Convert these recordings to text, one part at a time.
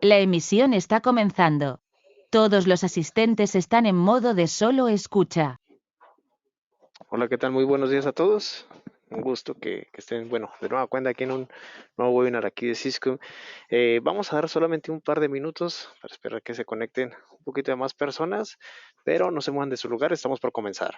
La emisión está comenzando. Todos los asistentes están en modo de solo escucha. Hola, ¿qué tal? Muy buenos días a todos. Un gusto que estén, bueno, de nueva cuenta aquí en un nuevo webinar aquí de Cisco. Vamos a dar solamente un par de minutos para esperar que se conecten un poquito de más personas, pero no se muevan de su lugar, estamos por comenzar.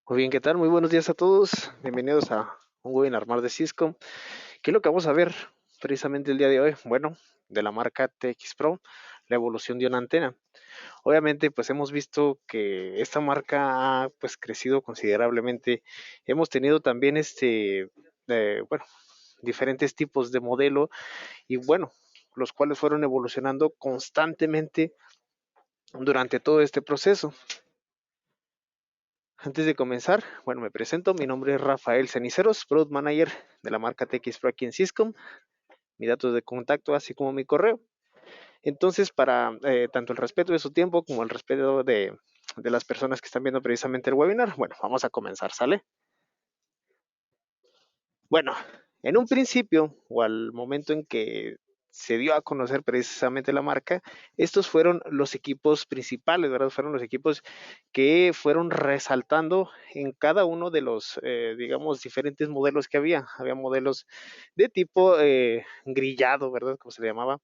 Muy bien, ¿qué tal? Muy buenos días a todos. Bienvenidos a un webinar más de Cisco. ¿Qué es lo que vamos a ver precisamente el día de hoy? Bueno, de la marca TX Pro, la evolución de una antena. Obviamente, pues hemos visto que esta marca ha pues crecido considerablemente. Hemos tenido también bueno, diferentes tipos de modelo y bueno, los cuales fueron evolucionando constantemente durante todo este proceso. Antes de comenzar, bueno, me presento, mi nombre es Rafael Ceniceros, Product Manager de la marca TX Pro aquí en Cisco, mis datos de contacto así como mi correo. Entonces, para tanto el respeto de su tiempo como el respeto de las personas que están viendo precisamente el webinar, bueno, vamos a comenzar, ¿sale? Bueno, en un principio o al momento en que se dio a conocer precisamente la marca, estos fueron los equipos principales, ¿verdad? Fueron los equipos que fueron resaltando en cada uno de los, digamos, diferentes modelos que había. Había modelos de tipo grillado, ¿verdad? Como se le llamaba.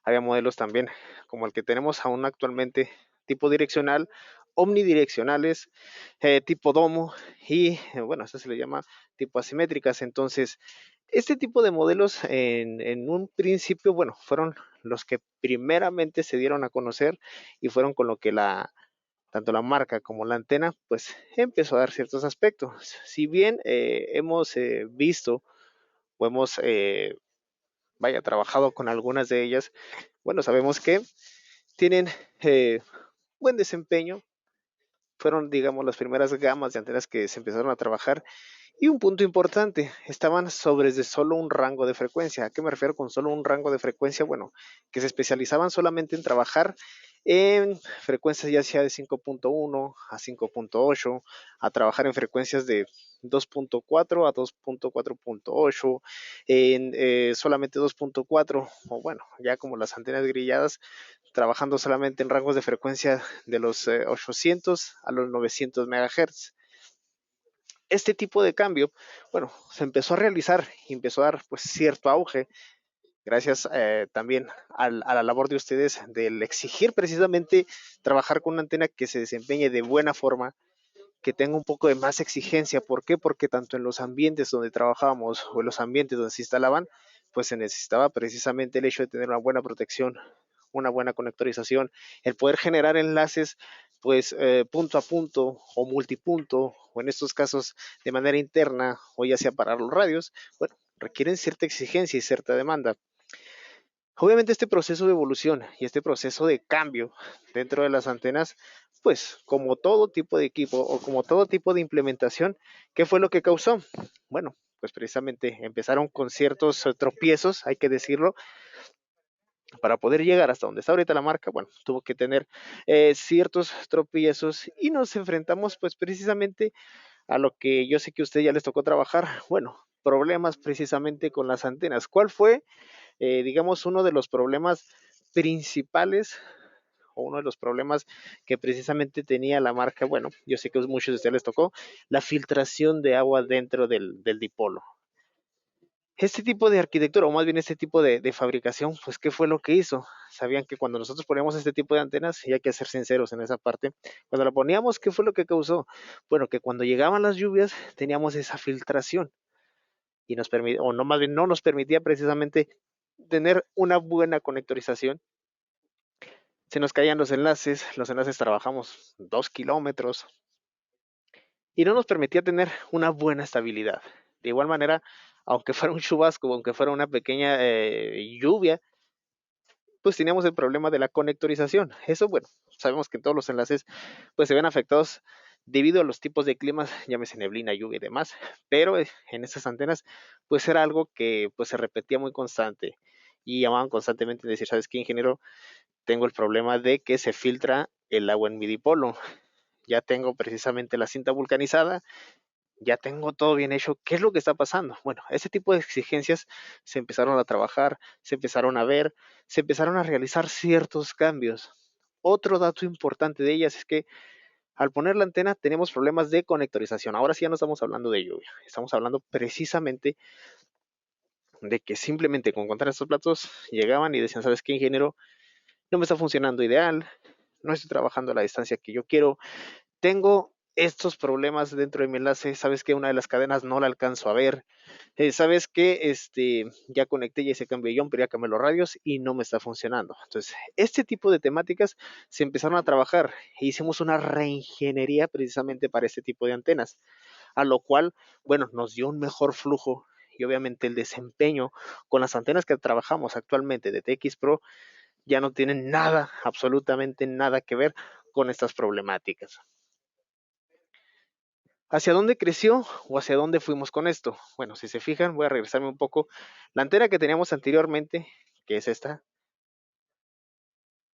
Había modelos también como el que tenemos aún actualmente, tipo direccional, omnidireccionales, tipo domo y bueno, eso se le llama tipo asimétricas. Entonces, este tipo de modelos en un principio, bueno, fueron los que primeramente se dieron a conocer y fueron con lo que tanto la marca como la antena, pues empezó a dar ciertos aspectos. Si bien hemos visto o hemos, vaya, trabajado con algunas de ellas, bueno, sabemos que tienen buen desempeño. Fueron, digamos, las primeras gamas de antenas que se empezaron a trabajar. Y un punto importante, estaban sobre de solo un rango de frecuencia. ¿A qué me refiero con solo un rango de frecuencia? Bueno, que se especializaban solamente en trabajar en frecuencias ya sea de 5.1 a 5.8, a trabajar en frecuencias de 2.4 a 2.4.8, en solamente 2.4, o bueno, ya como las antenas grilladas, trabajando solamente en rangos de frecuencia de los 800 a los 900 MHz. Este tipo de cambio, bueno, se empezó a realizar y empezó a dar pues cierto auge gracias también a la labor de ustedes del exigir precisamente trabajar con una antena que se desempeñe de buena forma, que tenga un poco de más exigencia. ¿Por qué? Porque tanto en los ambientes donde trabajábamos o en los ambientes donde se instalaban, pues se necesitaba precisamente el hecho de tener una buena protección, una buena conectorización, el poder generar enlaces pues punto a punto o multipunto, o en estos casos de manera interna, o ya sea para los radios, bueno, requieren cierta exigencia y cierta demanda. Obviamente este proceso de evolución y este proceso de cambio dentro de las antenas, pues como todo tipo de equipo o como todo tipo de implementación, ¿qué fue lo que causó? Bueno, pues precisamente empezaron con ciertos tropiezos, hay que decirlo, para poder llegar hasta donde está ahorita la marca. Bueno, tuvo que tener ciertos tropiezos y nos enfrentamos pues precisamente a lo que yo sé que a usted ya les tocó trabajar, bueno, problemas precisamente con las antenas. ¿Cuál fue, digamos, uno de los problemas principales o uno de los problemas que precisamente tenía la marca? Bueno, yo sé que a muchos de ustedes les tocó la filtración de agua dentro del dipolo. Este tipo de arquitectura, o más bien este tipo de fabricación, pues ¿qué fue lo que hizo? Sabían que cuando nosotros poníamos este tipo de antenas, y hay que ser sinceros en esa parte, cuando la poníamos, ¿qué fue lo que causó? Bueno, que cuando llegaban las lluvias teníamos esa filtración y nos permitía, o no, más bien no nos permitía precisamente tener una buena conectorización. Se nos caían los enlaces trabajamos 2 kilómetros y no nos permitía tener una buena estabilidad. De igual manera, aunque fuera un chubasco, aunque fuera una pequeña lluvia, pues teníamos el problema de la conectorización. Eso, bueno, sabemos que todos los enlaces pues se ven afectados debido a los tipos de climas, llámese neblina, lluvia y demás, pero en esas antenas pues era algo que pues se repetía muy constante y llamaban constantemente a decir, ¿sabes qué, ingeniero? Tengo el problema de que se filtra el agua en mi dipolo. Ya tengo precisamente la cinta vulcanizada, ya tengo todo bien hecho. ¿Qué es lo que está pasando? Bueno, ese tipo de exigencias se empezaron a trabajar, se empezaron a ver, se empezaron a realizar ciertos cambios. Otro dato importante de ellas es que al poner la antena tenemos problemas de conectorización. Ahora sí ya no estamos hablando de lluvia, estamos hablando precisamente de que simplemente con contar estos platos llegaban y decían, ¿sabes qué, ingeniero? No me está funcionando ideal, no estoy trabajando a la distancia que yo quiero, tengo estos problemas dentro de mi enlace, sabes que una de las cadenas no la alcanzo a ver, sabes que ya conecté, ya hice cambio de ion, pero ya cambié los radios y no me está funcionando. Entonces, este tipo de temáticas se empezaron a trabajar e hicimos una reingeniería precisamente para este tipo de antenas, a lo cual, bueno, nos dio un mejor flujo y obviamente el desempeño con las antenas que trabajamos actualmente de TX Pro ya no tienen nada, absolutamente nada que ver con estas problemáticas. ¿Hacia dónde creció o hacia dónde fuimos con esto? Bueno, si se fijan, voy a regresarme un poco. La antena que teníamos anteriormente, que es esta,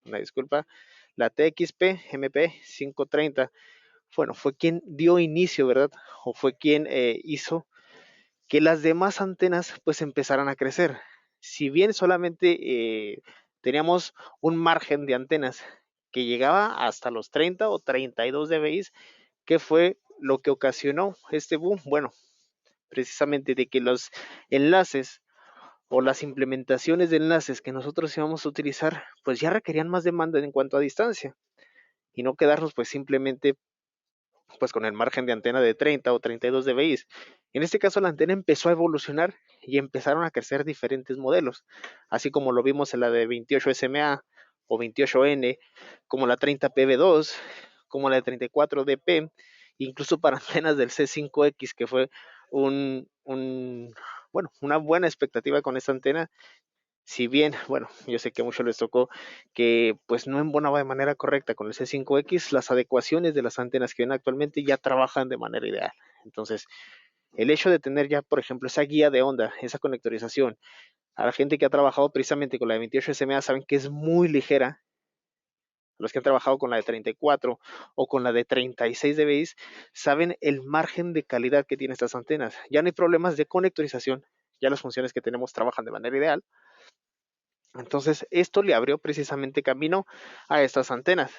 una disculpa, la TXP MP 530, bueno, fue quien dio inicio, ¿verdad? O fue quien hizo que las demás antenas pues empezaran a crecer. Si bien solamente teníamos un margen de antenas que llegaba hasta los 30 o 32 dBi, ¿qué fue lo que ocasionó este boom? Bueno, precisamente de que los enlaces o las implementaciones de enlaces que nosotros íbamos a utilizar, pues ya requerían más demanda en cuanto a distancia y no quedarnos pues simplemente pues con el margen de antena de 30 o 32 dBi. En este caso la antena empezó a evolucionar y empezaron a crecer diferentes modelos, así como lo vimos en la de 28 SMA o 28N, como la 30PB2, como la de 34DP, incluso para antenas del C5X, que fue bueno, una buena expectativa con esta antena. Si bien, bueno, yo sé que a muchos les tocó que pues no embonaba de manera correcta con el C5X, las adecuaciones de las antenas que ven actualmente ya trabajan de manera ideal. Entonces, el hecho de tener ya, por ejemplo, esa guía de onda, esa conectorización, a la gente que ha trabajado precisamente con la de 28 SMA saben que es muy ligera. Los que han trabajado con la de 34 o con la de 36 dBi saben el margen de calidad que tienen estas antenas. Ya no hay problemas de conectorización, ya las funciones que tenemos trabajan de manera ideal. Entonces, esto le abrió precisamente camino a estas antenas.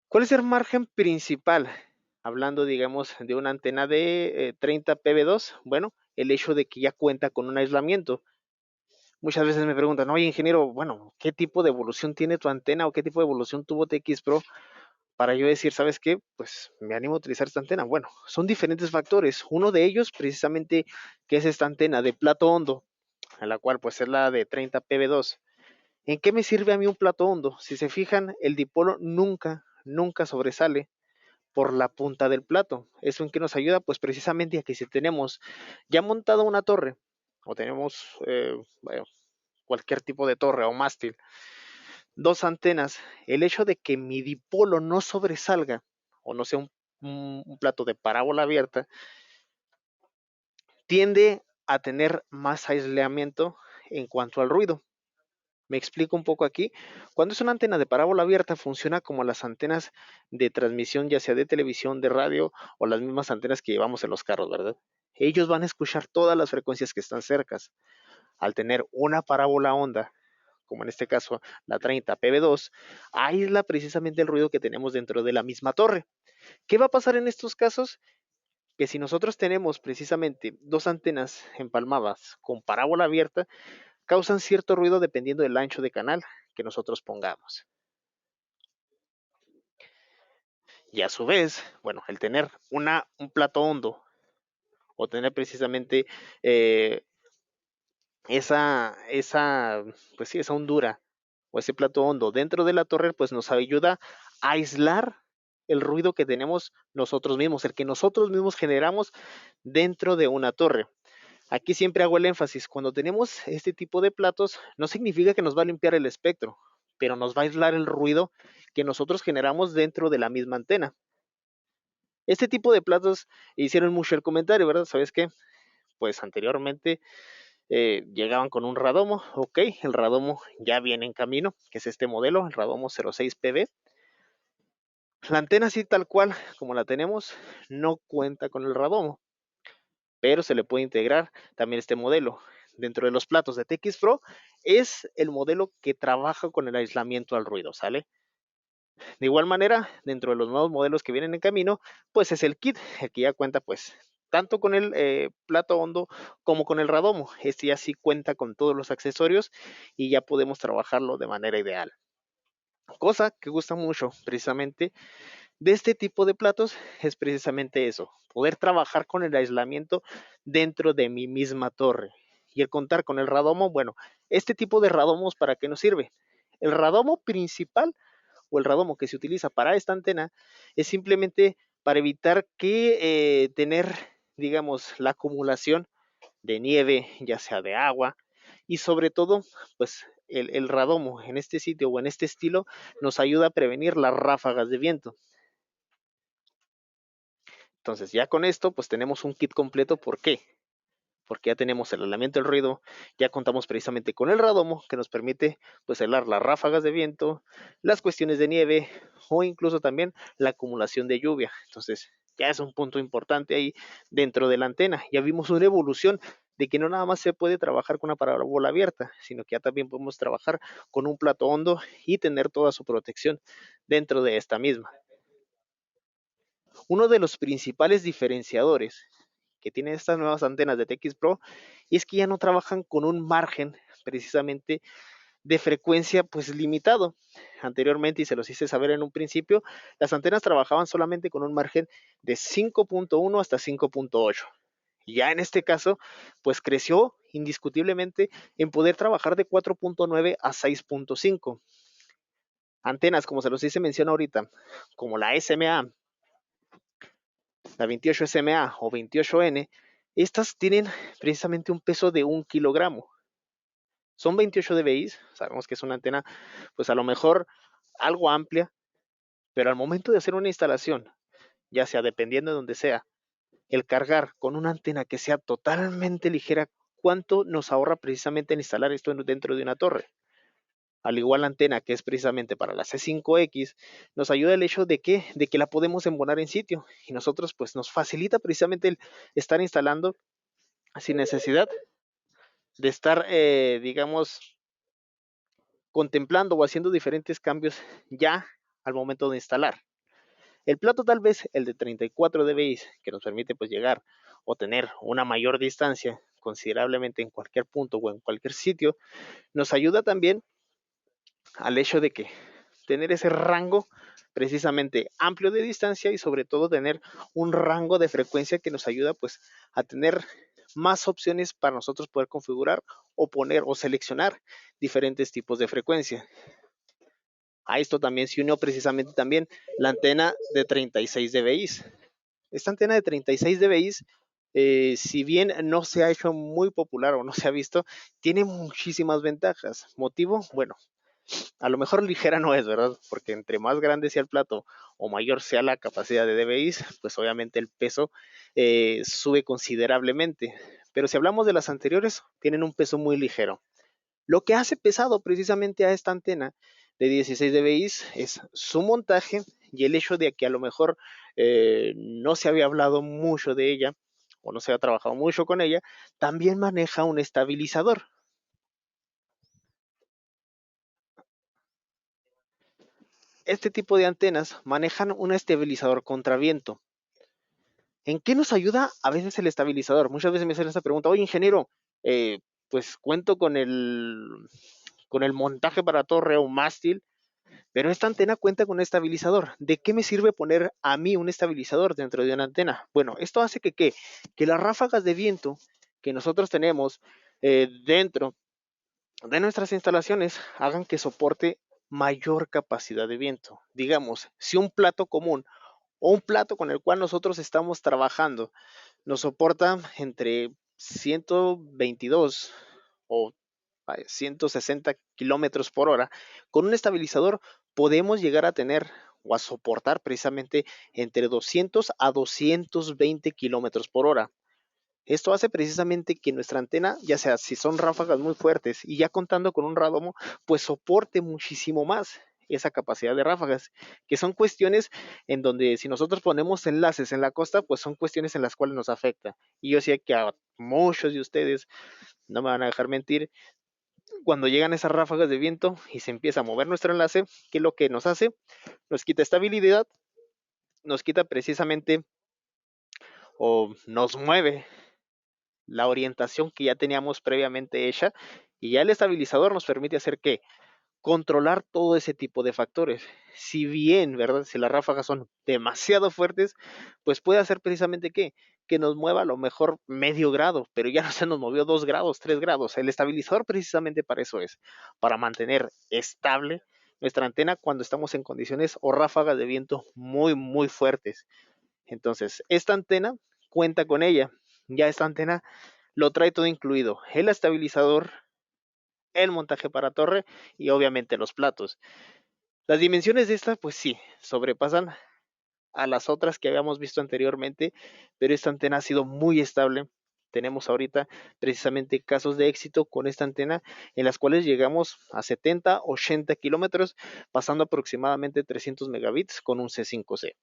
¿Cuál es el margen principal? Hablando, digamos, de una antena de 30 PB2, bueno, el hecho de que ya cuenta con un aislamiento. Muchas veces me preguntan, oye ingeniero, bueno, ¿qué tipo de evolución tiene tu antena o qué tipo de evolución tuvo TX Pro para yo decir, ¿sabes qué? Pues me animo a utilizar esta antena. Bueno, son diferentes factores. Uno de ellos, precisamente, que es esta antena de plato hondo, a la cual pues es la de 30 PB2. ¿En qué me sirve a mí un plato hondo? Si se fijan, el dipolo nunca sobresale por la punta del plato. ¿Eso en qué nos ayuda? Pues precisamente a que si tenemos ya montada una torre o tenemos bueno, cualquier tipo de torre o mástil, dos antenas, el hecho de que mi dipolo no sobresalga o no sea un plato de parábola abierta, tiende a tener más aislamiento en cuanto al ruido. Me explico un poco aquí. Cuando es una antena de parábola abierta, funciona como las antenas de transmisión, ya sea de televisión, de radio o las mismas antenas que llevamos en los carros, ¿verdad? Ellos van a escuchar todas las frecuencias que están cercas. Al tener una parábola honda, como en este caso la 30 PB2, aísla precisamente el ruido que tenemos dentro de la misma torre. ¿Qué va a pasar en estos casos? Que si nosotros tenemos precisamente dos antenas empalmadas con parábola abierta, causan cierto ruido dependiendo del ancho de canal que nosotros pongamos. Y a su vez, bueno, el tener un plato hondo o tener precisamente eh, pues sí, esa hondura o ese plato hondo dentro de la torre, pues nos ayuda a aislar el ruido que tenemos nosotros mismos, el que nosotros mismos generamos dentro de una torre. Aquí siempre hago el énfasis, cuando tenemos este tipo de platos, no significa que nos va a limpiar el espectro, pero nos va a aislar el ruido que nosotros generamos dentro de la misma antena. Este tipo de platos hicieron mucho el comentario, ¿verdad? ¿Sabes qué? Pues anteriormente llegaban con un radomo, ok, el radomo ya viene en camino, que es este modelo, el radomo 06PB. La antena así tal cual como la tenemos no cuenta con el radomo, pero se le puede integrar también este modelo. Dentro de los platos de TX Pro es el modelo que trabaja con el aislamiento al ruido, ¿sale? De igual manera, dentro de los nuevos modelos que vienen en camino, pues es el kit, el que ya cuenta pues tanto con el plato hondo como con el radomo. Este ya sí cuenta con todos los accesorios y ya podemos trabajarlo de manera ideal. Cosa que gusta mucho precisamente de este tipo de platos es precisamente eso, poder trabajar con el aislamiento dentro de mi misma torre. Y el contar con el radomo, bueno, este tipo de radomos, ¿para qué nos sirve? El radomo principal o el radomo que se utiliza para esta antena es simplemente para evitar que tener, digamos, la acumulación de nieve, ya sea de agua, y sobre todo, pues el radomo en este sitio o en este estilo nos ayuda a prevenir las ráfagas de viento. Entonces ya con esto pues tenemos un kit completo. ¿Por qué? Porque ya tenemos el aislamiento del ruido, ya contamos precisamente con el radomo que nos permite pues aislar las ráfagas de viento, las cuestiones de nieve o incluso también la acumulación de lluvia. Entonces ya es un punto importante ahí dentro de la antena. Ya vimos una evolución de que no nada más se puede trabajar con una parábola abierta, sino que ya también podemos trabajar con un plato hondo y tener toda su protección dentro de esta misma. Uno de los principales diferenciadores que tienen estas nuevas antenas de TX Pro es que ya no trabajan con un margen precisamente de frecuencia pues limitado. Anteriormente, y se los hice saber en un principio, las antenas trabajaban solamente con un margen de 5.1 hasta 5.8. Ya en este caso, pues creció indiscutiblemente en poder trabajar de 4.9 a 6.5. Antenas, como se los hice mención ahorita, como la SMA, la 28 SMA o 28N, estas tienen precisamente un peso de 1 kilogramo. Son 28 dBi, sabemos que es una antena, pues a lo mejor algo amplia, pero al momento de hacer una instalación, ya sea dependiendo de donde sea, el cargar con una antena que sea totalmente ligera, ¿cuánto nos ahorra precisamente en instalar esto dentro de una torre? Al igual la antena que es precisamente para la C5X, nos ayuda el hecho de que la podemos embonar en sitio y nosotros pues nos facilita precisamente el estar instalando sin necesidad de estar, digamos, contemplando o haciendo diferentes cambios ya al momento de instalar. El plato tal vez el de 34 dBi que nos permite pues llegar o tener una mayor distancia considerablemente en cualquier punto o en cualquier sitio, nos ayuda también al hecho de que tener ese rango precisamente amplio de distancia y sobre todo tener un rango de frecuencia que nos ayuda pues a tener más opciones para nosotros poder configurar o poner o seleccionar diferentes tipos de frecuencia. A esto también se unió precisamente también la antena de 36 dBi. Esta antena de 36 dBi, si bien no se ha hecho muy popular o no se ha visto, tiene muchísimas ventajas. ¿Motivo? Bueno, a lo mejor ligera no es, ¿verdad? Porque entre más grande sea el plato o mayor sea la capacidad de dBi, pues obviamente el peso sube considerablemente. Pero si hablamos de las anteriores, tienen un peso muy ligero. Lo que hace pesado precisamente a esta antena de 16 dBi es su montaje y el hecho de que a lo mejor no se había hablado mucho de ella o no se había trabajado mucho con ella, también maneja un estabilizador. Este tipo de antenas manejan un estabilizador contra viento. ¿En qué nos ayuda a veces el estabilizador? Muchas veces me hacen esta pregunta, oye ingeniero, pues cuento con el montaje para torre o mástil, pero esta antena cuenta con un estabilizador. ¿De qué me sirve poner a mí un estabilizador dentro de una antena? Bueno, esto hace que las ráfagas de viento que nosotros tenemos dentro de nuestras instalaciones hagan que soporte mayor capacidad de viento. Digamos, si un plato común o un plato con el cual nosotros estamos trabajando nos soporta entre 122 o 160 kilómetros por hora, con un estabilizador podemos llegar a tener o a soportar precisamente entre 200 a 220 kilómetros por hora. Esto hace precisamente que nuestra antena, ya sea si son ráfagas muy fuertes y ya contando con un radomo, pues soporte muchísimo más esa capacidad de ráfagas, que son cuestiones en donde si nosotros ponemos enlaces en la costa, pues son cuestiones en las cuales nos afecta. Y yo sé que a muchos de ustedes, no me van a dejar mentir, cuando llegan esas ráfagas de viento y se empieza a mover nuestro enlace, ¿qué es lo que nos hace? Nos quita estabilidad, nos quita precisamente o nos mueve la orientación que ya teníamos previamente hecha y ya el estabilizador nos permite hacer que controlar todo ese tipo de factores. Si bien, ¿verdad? Si las ráfagas son demasiado fuertes, pues puede hacer precisamente que nos mueva a lo mejor medio grado, pero ya no se nos movió 2 grados, 3 grados. El estabilizador precisamente para eso es, para mantener estable nuestra antena cuando estamos en condiciones o ráfagas de viento muy, muy fuertes. Entonces, esta antena cuenta con ella. Ya esta antena lo trae todo incluido. El estabilizador, el montaje para torre y obviamente los platos. Las dimensiones de esta, pues sí, sobrepasan a las otras que habíamos visto anteriormente, pero esta antena ha sido muy estable. Tenemos ahorita precisamente casos de éxito con esta antena en las cuales llegamos a 70, 80 kilómetros, pasando aproximadamente 300 megabits con un C5C.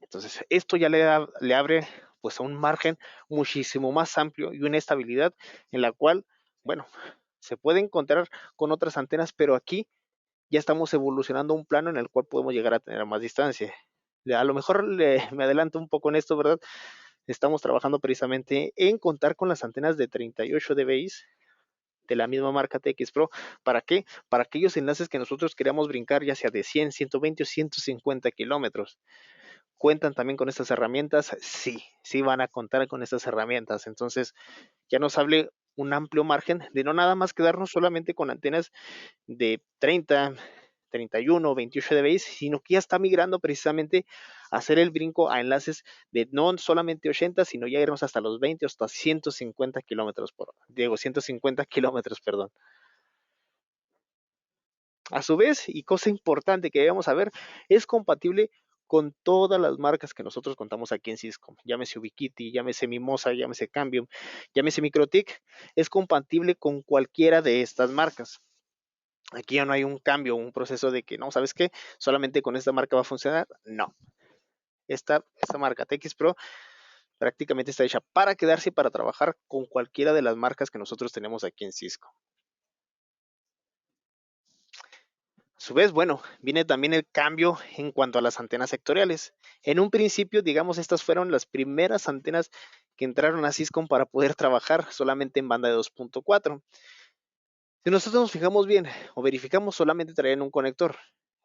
Entonces, esto ya le abre pues a un margen muchísimo más amplio y una estabilidad en la cual, bueno, se puede encontrar con otras antenas, pero aquí ya estamos evolucionando a un plano en el cual podemos llegar a tener más distancia. A lo mejor me adelanto un poco en esto, ¿verdad? Estamos trabajando precisamente en contar con las antenas de 38 dBi de la misma marca TX Pro. ¿Para qué? Para aquellos enlaces que nosotros queríamos brincar, ya sea de 100, 120 o 150 kilómetros. ¿Cuentan también con estas herramientas? Sí, sí van a contar con estas herramientas. Entonces, ya nos hable un amplio margen de no nada más quedarnos solamente con antenas de 30, 31, 28 dBi, sino que ya está migrando precisamente a hacer el brinco a enlaces de no solamente 80, sino ya irnos hasta los 20 hasta 150 kilómetros por hora. Digo, 150 kilómetros, perdón. A su vez, y cosa importante que debemos saber, es compatible con todas las marcas que nosotros contamos aquí en Cisco. Llámese Ubiquiti, llámese Mimosa, llámese Cambium, llámese MikroTik, es compatible con cualquiera de estas marcas. Aquí ya no hay un cambio, un proceso de que, no, ¿sabes qué? Solamente con esta marca va a funcionar. No. Esta marca TX Pro prácticamente está hecha para quedarse y para trabajar con cualquiera de las marcas que nosotros tenemos aquí en Cisco. A su vez, bueno, viene también el cambio en cuanto a las antenas sectoriales. En un principio, digamos, estas fueron las primeras antenas que entraron a Cisco para poder trabajar solamente en banda de 2.4. Si nosotros nos fijamos bien o verificamos, solamente traían un conector.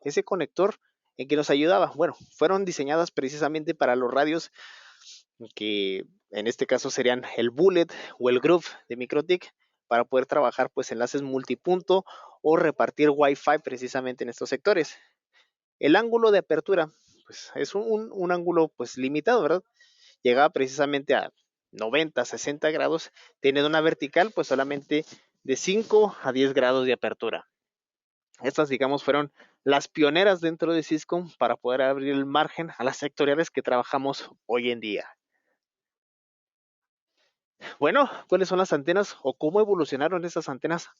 Ese conector, ¿en qué nos ayudaba? Bueno, fueron diseñadas precisamente para los radios que en este caso serían el Bullet o el Groove de MikroTik, para poder trabajar pues enlaces multipunto o repartir Wi-Fi precisamente en estos sectores. El ángulo de apertura pues es un ángulo pues limitado, ¿verdad? Llegaba precisamente a 90, 60 grados, teniendo una vertical pues solamente de 5 a 10 grados de apertura. Estas, digamos, fueron las pioneras dentro de Cisco para poder abrir el margen a las sectoriales que trabajamos hoy en día. Bueno, ¿cuáles son las antenas o cómo evolucionaron esas antenas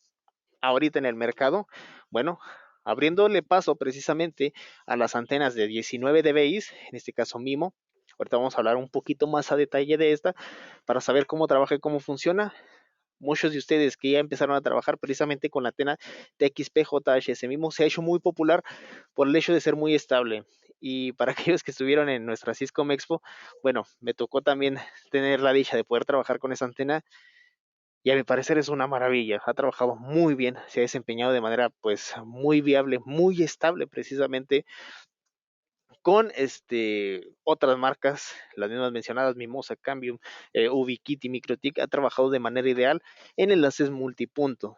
ahorita en el mercado? Bueno, abriéndole paso precisamente a las antenas de 19 dBi, en este caso MIMO. Ahorita vamos a hablar un poquito más a detalle de esta para saber cómo trabaja y cómo funciona. Muchos de ustedes que ya empezaron a trabajar precisamente con la antena TXP-JHS MIMO se ha hecho muy popular por el hecho de ser muy estable. Y para aquellos que estuvieron en nuestra Cisco Expo, bueno, me tocó también tener la dicha de poder trabajar con esa antena y a mi parecer es una maravilla. Ha trabajado muy bien, se ha desempeñado de manera pues muy viable, muy estable precisamente con otras marcas, las mismas mencionadas, Mimosa, Cambium, Ubiquiti, MikroTik, ha trabajado de manera ideal en enlaces multipunto.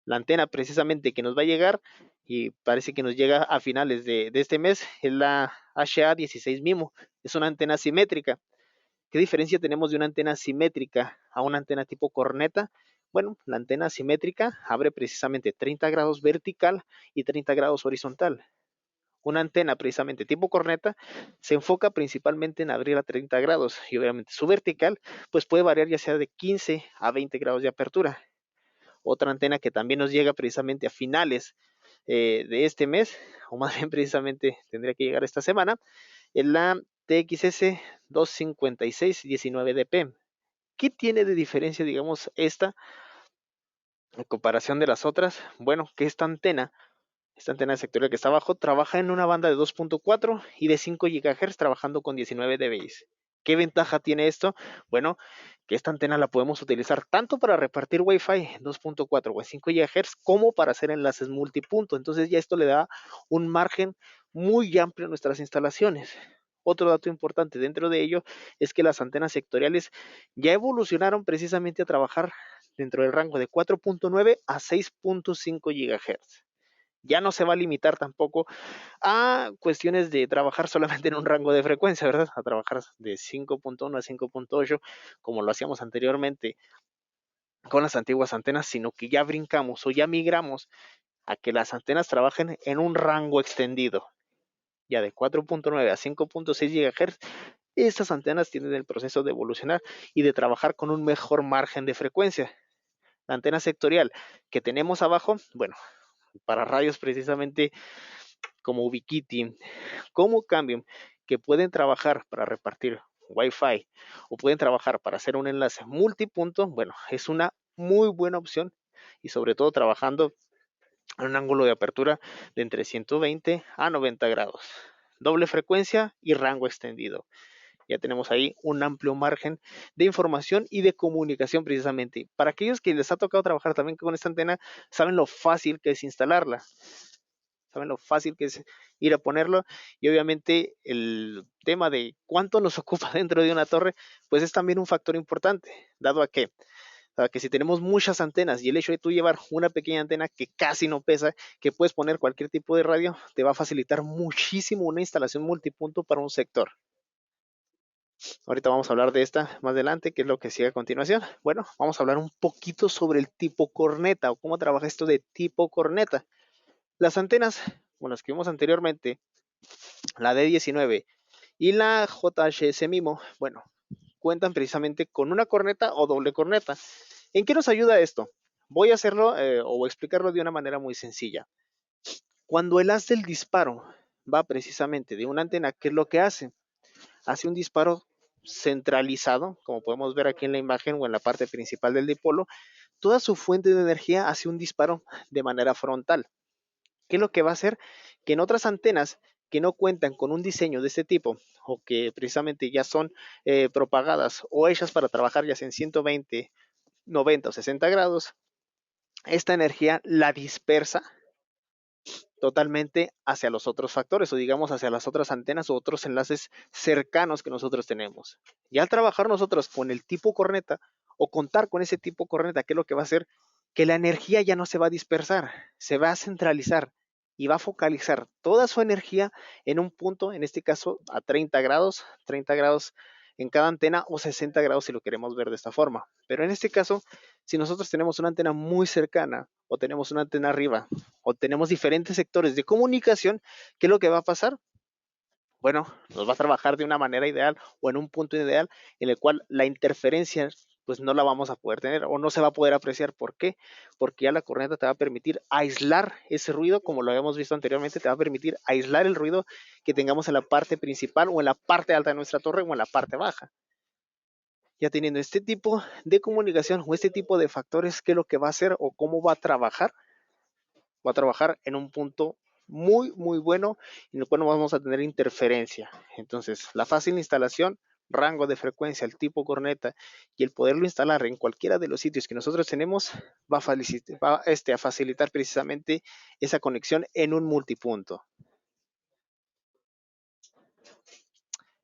La antena precisamente que nos va a llegar, y parece que nos llega a finales de este mes, es la HA16 MIMO. Es una antena simétrica. ¿Qué diferencia tenemos de una antena simétrica a una antena tipo corneta? Bueno, la antena simétrica abre precisamente 30 grados vertical y 30 grados horizontal. Una antena precisamente tipo corneta se enfoca principalmente en abrir a 30 grados y obviamente su vertical pues puede variar ya sea de 15 a 20 grados de apertura. Otra antena que también nos llega precisamente a finales de este mes, o más bien precisamente tendría que llegar esta semana, es la TXS 256-19DP. ¿Qué tiene de diferencia, digamos, esta en comparación de las otras? Bueno, que esta antena sectorial que está abajo, trabaja en una banda de 2.4 y de 5 GHz trabajando con 19 dBi. ¿Qué ventaja tiene esto? Bueno, que esta antena la podemos utilizar tanto para repartir Wi-Fi 2.4 o 5 GHz como para hacer enlaces multipunto. Entonces ya esto le da un margen muy amplio a nuestras instalaciones. Otro dato importante dentro de ello es que las antenas sectoriales ya evolucionaron precisamente a trabajar dentro del rango de 4.9 a 6.5 GHz. Ya no se va a limitar tampoco a cuestiones de trabajar solamente en un rango de frecuencia, ¿verdad? A trabajar de 5.1 a 5.8, como lo hacíamos anteriormente con las antiguas antenas, sino que ya brincamos o ya migramos a que las antenas trabajen en un rango extendido, ya de 4.9 a 5.6 GHz. Estas antenas tienen el proceso de evolucionar y de trabajar con un mejor margen de frecuencia. La antena sectorial que tenemos abajo, bueno, para radios precisamente como Ubiquiti, como Cambium, que pueden trabajar para repartir Wi-Fi o pueden trabajar para hacer un enlace multipunto, bueno, es una muy buena opción y sobre todo trabajando en un ángulo de apertura de entre 120 a 90 grados. Doble frecuencia y rango extendido. Ya tenemos ahí un amplio margen de información y de comunicación precisamente. Para aquellos que les ha tocado trabajar también con esta antena, saben lo fácil que es instalarla. Saben lo fácil que es ir a ponerlo y obviamente el tema de cuánto nos ocupa dentro de una torre, pues es también un factor importante, dado a que si tenemos muchas antenas y el hecho de tú llevar una pequeña antena que casi no pesa, que puedes poner cualquier tipo de radio, te va a facilitar muchísimo una instalación multipunto para un sector. Ahorita vamos a hablar de esta más adelante, que es lo que sigue a continuación. Bueno, vamos a hablar un poquito sobre el tipo corneta o cómo trabaja esto de tipo corneta. Las antenas, como las que vimos anteriormente, la D19 y la JHS MIMO, bueno, cuentan precisamente con una corneta o doble corneta. ¿En qué nos ayuda esto? Voy a hacerlo o explicarlo de una manera muy sencilla. Cuando el haz del disparo va precisamente de una antena, ¿qué es lo que hace? Hace un disparo centralizado, como podemos ver aquí en la imagen o en la parte principal del dipolo. Toda su fuente de energía hace un disparo de manera frontal. ¿Qué es lo que va a hacer? que en otras antenas que no cuentan con un diseño de este tipo o que precisamente ya son propagadas o hechas para trabajar ya sea en 120, 90 o 60 grados, esta energía la dispersa totalmente hacia los otros factores o digamos hacia las otras antenas o otros enlaces cercanos que nosotros tenemos. Y al trabajar nosotros con el tipo corneta o contar con ese tipo corneta, ¿qué es lo que va a hacer? Que la energía ya no se va a dispersar, se va a centralizar y va a focalizar toda su energía en un punto, en este caso a 30 grados en cada antena o 60 grados si lo queremos ver de esta forma. Pero en este caso, si nosotros tenemos una antena muy cercana o tenemos una antena arriba o tenemos diferentes sectores de comunicación, ¿qué es lo que va a pasar? Bueno, nos va a trabajar de una manera ideal o en un punto ideal en el cual la interferencia pues no la vamos a poder tener o no se va a poder apreciar. ¿Por qué? Porque ya la corneta te va a permitir aislar ese ruido, como lo habíamos visto anteriormente, te va a permitir aislar el ruido que tengamos en la parte principal o en la parte alta de nuestra torre o en la parte baja. Ya teniendo este tipo de comunicación o este tipo de factores, ¿qué es lo que va a hacer o cómo va a trabajar? Va a trabajar en un punto muy bueno en el cual no vamos a tener interferencia. Entonces, la fácil instalación, rango de frecuencia, el tipo corneta y el poderlo instalar en cualquiera de los sitios que nosotros tenemos va a facilitar precisamente esa conexión en un multipunto.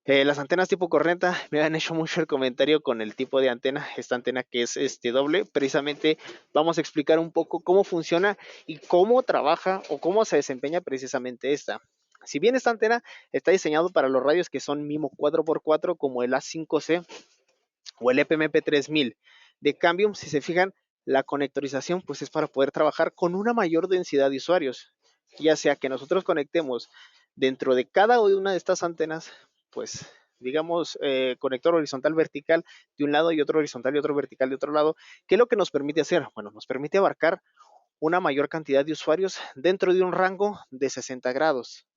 Las antenas tipo corneta me han hecho mucho el comentario con el tipo de antena, esta antena que es doble. Precisamente vamos a explicar un poco cómo funciona y cómo trabaja o cómo se desempeña precisamente esta. Si bien esta antena está diseñado para los radios que son MIMO 4x4 como el A5C o el EPMP 3000. De cambio, si se fijan, la conectorización pues es para poder trabajar con una mayor densidad de usuarios, ya sea que nosotros conectemos dentro de cada una de estas antenas, pues digamos conector horizontal vertical de un lado y otro horizontal y otro vertical de otro lado. ¿Qué es lo que nos permite hacer? Bueno, nos permite abarcar una mayor cantidad de usuarios dentro de un rango de 60 grados.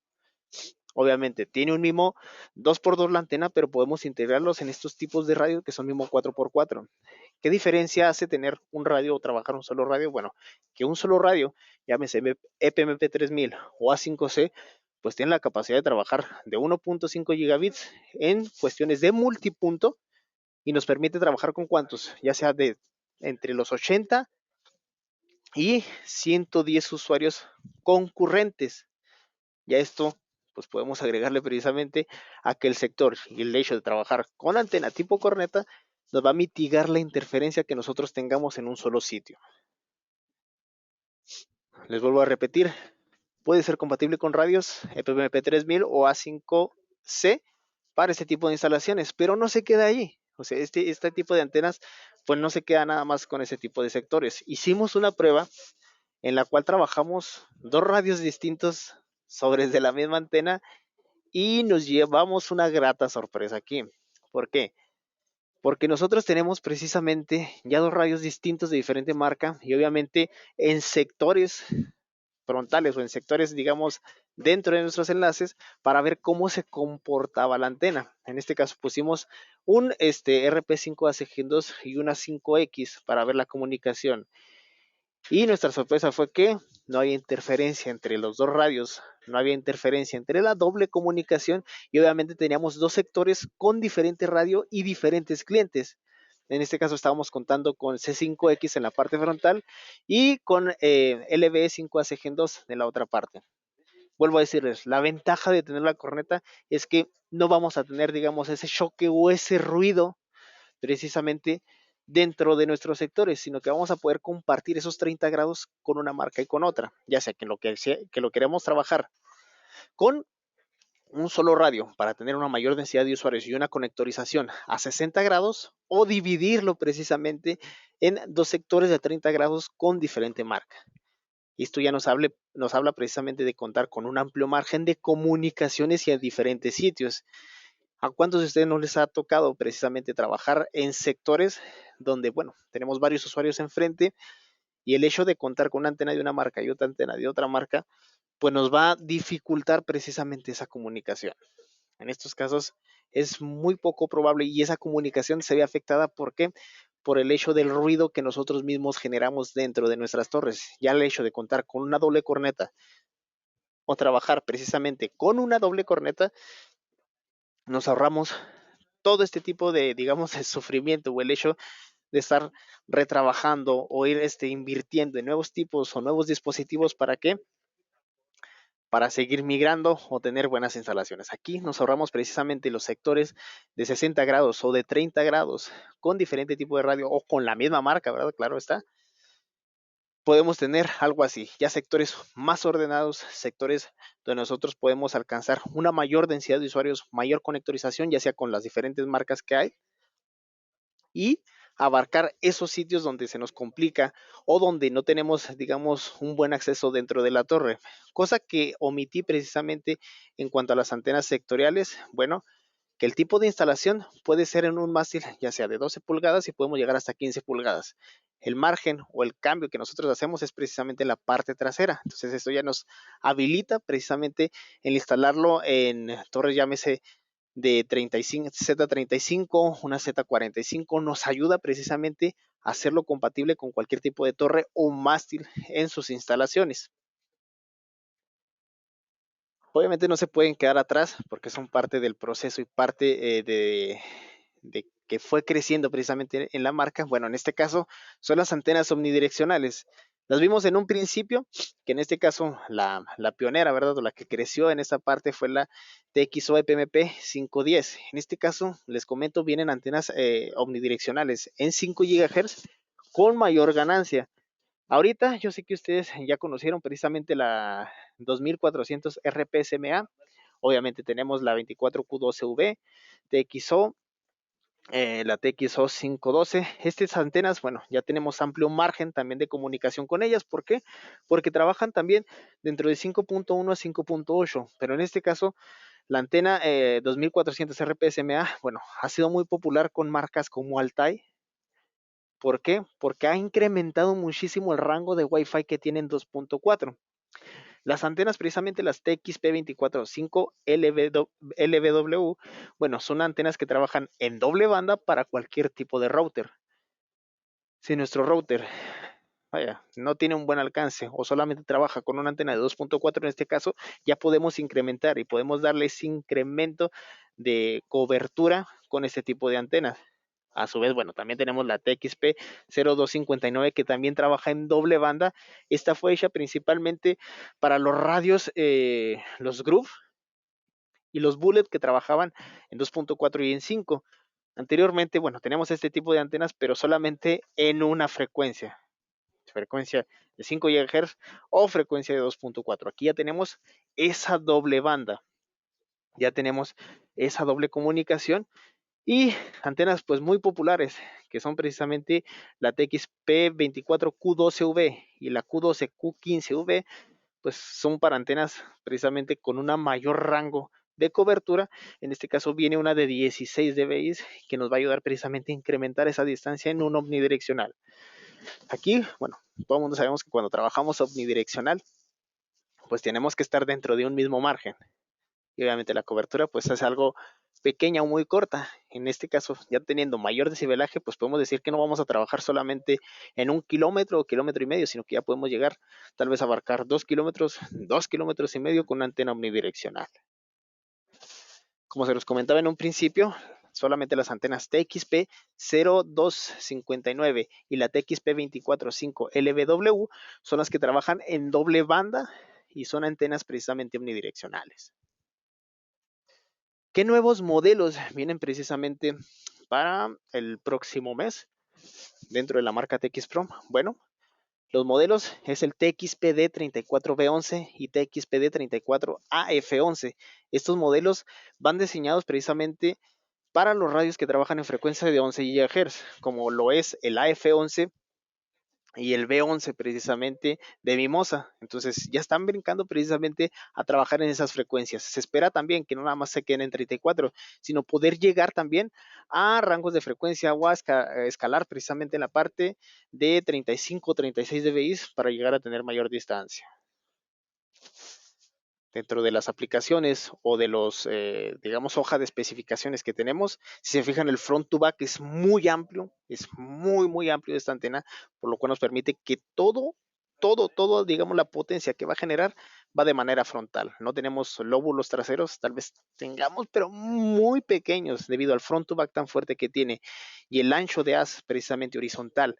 Obviamente tiene un MIMO 2x2 la antena, pero podemos integrarlos en estos tipos de radio que son MIMO 4x4. ¿Qué diferencia hace tener un radio o trabajar un solo radio? Bueno, que un solo radio, llámese EPMP 3000 o A5C, pues tiene la capacidad de trabajar de 1.5 gigabits en cuestiones de multipunto y nos permite trabajar con cuántos, ya sea de entre los 80 y 110 usuarios concurrentes. Ya esto, pues podemos agregarle precisamente a que el sector y el hecho de trabajar con antena tipo corneta nos va a mitigar la interferencia que nosotros tengamos en un solo sitio. Les vuelvo a repetir, puede ser compatible con radios EPMP 3000 o A5C para este tipo de instalaciones, pero no se queda ahí. O sea, este tipo de antenas, pues no se queda nada más con ese tipo de sectores. Hicimos una prueba en la cual trabajamos dos radios distintos sobre de la misma antena y nos llevamos una grata sorpresa aquí. ¿Por qué? Porque nosotros tenemos precisamente ya dos radios distintos de diferente marca y obviamente en sectores frontales o en sectores, digamos, dentro de nuestros enlaces para ver cómo se comportaba la antena. En este caso pusimos un RP5AC2 y una 5X para ver la comunicación. Y nuestra sorpresa fue que no había interferencia entre los dos radios, no había interferencia entre la doble comunicación y obviamente teníamos dos sectores con diferente radio y diferentes clientes. En este caso estábamos contando con C5X en la parte frontal y con LBE5AC Gen 2 en la otra parte. Vuelvo a decirles, la ventaja de tener la corneta es que no vamos a tener, digamos, ese choque o ese ruido precisamente dentro de nuestros sectores, sino que vamos a poder compartir esos 30 grados con una marca y con otra, ya sea que lo queremos trabajar con un solo radio para tener una mayor densidad de usuarios y una conectorización a 60 grados o dividirlo precisamente en dos sectores de 30 grados con diferente marca. Y esto ya nos habla precisamente de contar con un amplio margen de comunicaciones y a diferentes sitios. ¿A cuántos de ustedes no les ha tocado precisamente trabajar en sectores donde, bueno, tenemos varios usuarios enfrente y el hecho de contar con una antena de una marca y otra antena de otra marca, pues nos va a dificultar precisamente esa comunicación? En estos casos es muy poco probable y esa comunicación se ve afectada. ¿Por qué? Por el hecho del ruido que nosotros mismos generamos dentro de nuestras torres. Ya el hecho de contar con una doble corneta o trabajar precisamente con una doble corneta, nos ahorramos todo este tipo de, digamos, de sufrimiento o el hecho de estar retrabajando o ir invirtiendo en nuevos tipos o nuevos dispositivos. ¿Para qué? Para seguir migrando o tener buenas instalaciones. Aquí nos ahorramos precisamente los sectores de 60 grados o de 30 grados con diferente tipo de radio o con la misma marca, ¿verdad? Claro está. Podemos tener algo así, ya sectores más ordenados, sectores donde nosotros podemos alcanzar una mayor densidad de usuarios, mayor conectorización, ya sea con las diferentes marcas que hay, y abarcar esos sitios donde se nos complica o donde no tenemos, digamos, un buen acceso dentro de la torre. Cosa que omití precisamente en cuanto a las antenas sectoriales. Bueno, que el tipo de instalación puede ser en un mástil ya sea de 12 pulgadas y podemos llegar hasta 15 pulgadas. El margen o el cambio que nosotros hacemos es precisamente en la parte trasera. Entonces esto ya nos habilita precisamente el instalarlo en torres, llámese de 35, Z35, una Z45, nos ayuda precisamente a hacerlo compatible con cualquier tipo de torre o mástil en sus instalaciones. Obviamente no se pueden quedar atrás porque son parte del proceso y parte de que fue creciendo precisamente en la marca. Bueno, en este caso son las antenas omnidireccionales. Las vimos en un principio, que en este caso la pionera, ¿verdad? O la que creció en esta parte fue la TXO EPMP 510. En este caso, les comento, vienen antenas omnidireccionales en 5 GHz con mayor ganancia. Ahorita yo sé que ustedes ya conocieron precisamente la 2400 RPSMA. Obviamente tenemos la 24Q12V, TXO, la TXO 512. Estas antenas, bueno, ya tenemos amplio margen también de comunicación con ellas. ¿Por qué? Porque trabajan también dentro de 5.1 a 5.8, pero en este caso la antena 2400 RPSMA, bueno, ha sido muy popular con marcas como Altai. ¿Por qué? Porque ha incrementado muchísimo el rango de Wi-Fi que tienen 2.4. Las antenas, precisamente las TXP245 LBW, bueno, son antenas que trabajan en doble banda para cualquier tipo de router. Si nuestro router, vaya, no tiene un buen alcance o solamente trabaja con una antena de 2.4 en este caso, ya podemos incrementar y podemos darle ese incremento de cobertura con este tipo de antenas. A su vez, bueno, también tenemos la TXP 0259 que también trabaja en doble banda. Esta fue hecha principalmente para los radios, los Groove y los Bullet que trabajaban en 2.4 y en 5. Anteriormente, bueno, tenemos este tipo de antenas, pero solamente en una frecuencia de 5 GHz o frecuencia de 2.4. Aquí ya tenemos esa doble banda, ya tenemos esa doble comunicación. Y antenas pues muy populares, que son precisamente la TXP24Q12V y la Q12Q15V, pues son para antenas precisamente con una mayor rango de cobertura. En este caso viene una de 16 dBi que nos va a ayudar precisamente a incrementar esa distancia en un omnidireccional. Aquí, bueno, todo el mundo sabemos que cuando trabajamos omnidireccional, pues tenemos que estar dentro de un mismo margen. Y obviamente la cobertura pues es algo pequeña o muy corta. En este caso, ya teniendo mayor decibelaje, pues podemos decir que no vamos a trabajar solamente en 1 kilómetro o kilómetro y medio, sino que ya podemos llegar tal vez a abarcar 2 kilómetros, 2 kilómetros y medio con una antena omnidireccional. Como se los comentaba en un principio, solamente las antenas TXP 0259 y la TXP 245 LBW son las que trabajan en doble banda y son antenas precisamente omnidireccionales. ¿Qué nuevos modelos vienen precisamente para el próximo mes dentro de la marca TX Pro? Bueno, los modelos es el TXPD 34B11 y TXPD 34AF11. Estos modelos van diseñados precisamente para los radios que trabajan en frecuencia de 11 GHz, como lo es el AF11 y el B11 precisamente de Mimosa. Entonces ya están brincando precisamente a trabajar en esas frecuencias. Se espera también que no nada más se queden en 34, sino poder llegar también a rangos de frecuencia o a escalar precisamente en la parte de 35 o 36 dBi para llegar a tener mayor distancia. Dentro de las aplicaciones o de los, digamos, hoja de especificaciones que tenemos, si se fijan, el front to back es muy amplio, es muy amplio esta antena, por lo cual nos permite que todo, digamos, la potencia que va a generar va de manera frontal. No tenemos lóbulos traseros, tal vez tengamos, pero muy pequeños debido al front to back tan fuerte que tiene y el ancho de haz precisamente horizontal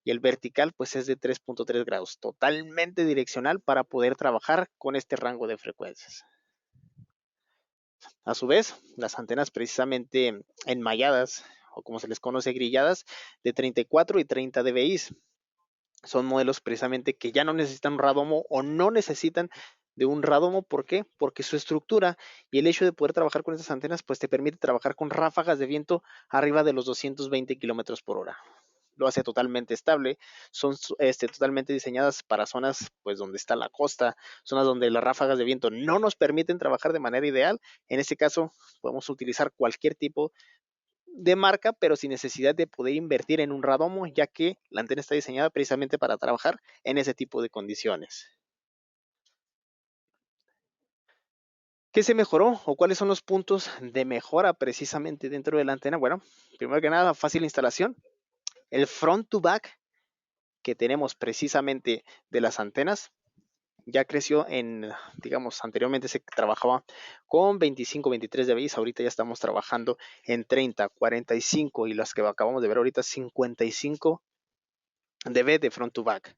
y el vertical pues es de 3.3 grados, totalmente direccional para poder trabajar con este rango de frecuencias. A su vez, las antenas precisamente enmalladas o como se les conoce grilladas de 34 y 30 dBi son modelos precisamente que ya no necesitan un radomo o no necesitan de un radomo. ¿Por qué? Porque su estructura y el hecho de poder trabajar con estas antenas pues te permite trabajar con ráfagas de viento arriba de los 220 kilómetros por hora. Lo hace totalmente estable, son totalmente diseñadas para zonas pues donde está la costa, zonas donde las ráfagas de viento no nos permiten trabajar de manera ideal. En este caso podemos utilizar cualquier tipo de marca, pero sin necesidad de poder invertir en un radomo, ya que la antena está diseñada precisamente para trabajar en ese tipo de condiciones. ¿Qué se mejoró o cuáles son los puntos de mejora precisamente dentro de la antena? Bueno, primero que nada, fácil instalación. El front to back que tenemos precisamente de las antenas ya creció digamos, anteriormente se trabajaba con 25, 23 dBi, ahorita ya estamos trabajando en 30, 45 y las que acabamos de ver ahorita 55 dB de front to back.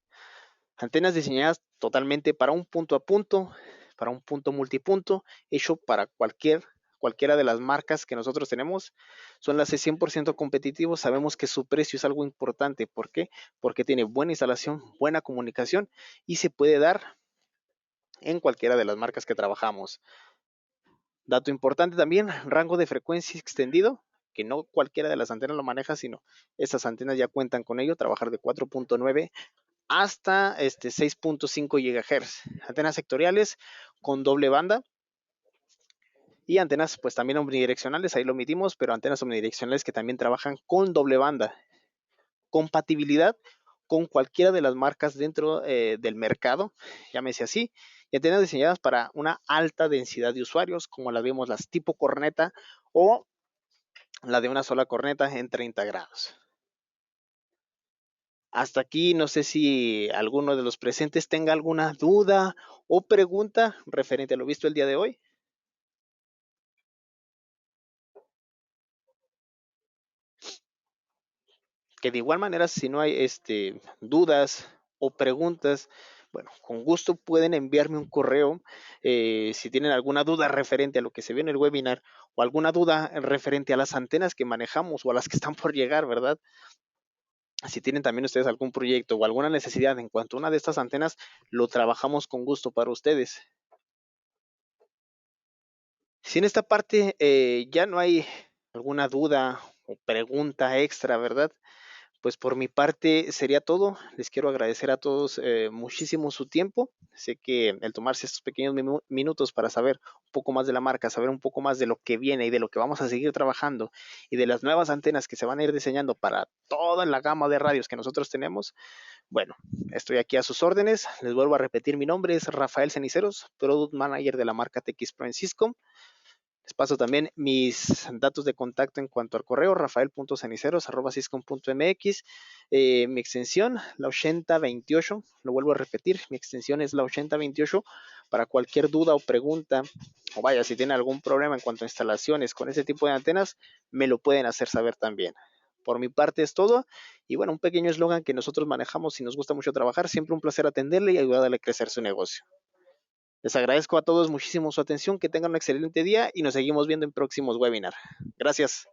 Antenas diseñadas totalmente para un punto a punto, para un punto multipunto, hecho para cualquiera de las marcas que nosotros tenemos. Son las 100% competitivos, sabemos que su precio es algo importante. ¿Por qué? Porque tiene buena instalación, buena comunicación y se puede dar en cualquiera de las marcas que trabajamos. Dato importante también, rango de frecuencia extendido, que no cualquiera de las antenas lo maneja, sino estas antenas ya cuentan con ello, trabajar de 4.9 hasta 6.5 GHz. Antenas sectoriales con doble banda y antenas pues también omnidireccionales, ahí lo omitimos, pero antenas omnidireccionales que también trabajan con doble banda. Compatibilidad con cualquiera de las marcas dentro del mercado, llámese así, y antenas diseñadas para una alta densidad de usuarios, como las vemos las tipo corneta o la de una sola corneta en 30 grados. Hasta aquí, no sé si alguno de los presentes tenga alguna duda o pregunta referente a lo visto el día de hoy. Que de igual manera, si no hay dudas o preguntas, bueno, con gusto pueden enviarme un correo si tienen alguna duda referente a lo que se vio en el webinar o alguna duda referente a las antenas que manejamos o a las que están por llegar, ¿verdad? Si tienen también ustedes algún proyecto o alguna necesidad en cuanto a una de estas antenas, lo trabajamos con gusto para ustedes. Si en esta parte ya no hay alguna duda o pregunta extra, ¿verdad? Pues por mi parte sería todo. Les quiero agradecer a todos muchísimo su tiempo. Sé que el tomarse estos pequeños minutos para saber un poco más de la marca, saber un poco más de lo que viene y de lo que vamos a seguir trabajando y de las nuevas antenas que se van a ir diseñando para toda la gama de radios que nosotros tenemos. Bueno, estoy aquí a sus órdenes. Les vuelvo a repetir, mi nombre es Rafael Ceniceros, Product Manager de la marca TX Pro en Cisco. Les paso también mis datos de contacto en cuanto al correo, rafael.ceniceros@ciscom.mx. Mi extensión, la 8028, lo vuelvo a repetir, mi extensión es la 8028 para cualquier duda o pregunta, o vaya, si tienen algún problema en cuanto a instalaciones con ese tipo de antenas, me lo pueden hacer saber también. Por mi parte es todo, y bueno, un pequeño eslogan que nosotros manejamos y nos gusta mucho trabajar, siempre un placer atenderle y ayudarle a crecer su negocio. Les agradezco a todos muchísimo su atención, que tengan un excelente día y nos seguimos viendo en próximos webinars. Gracias.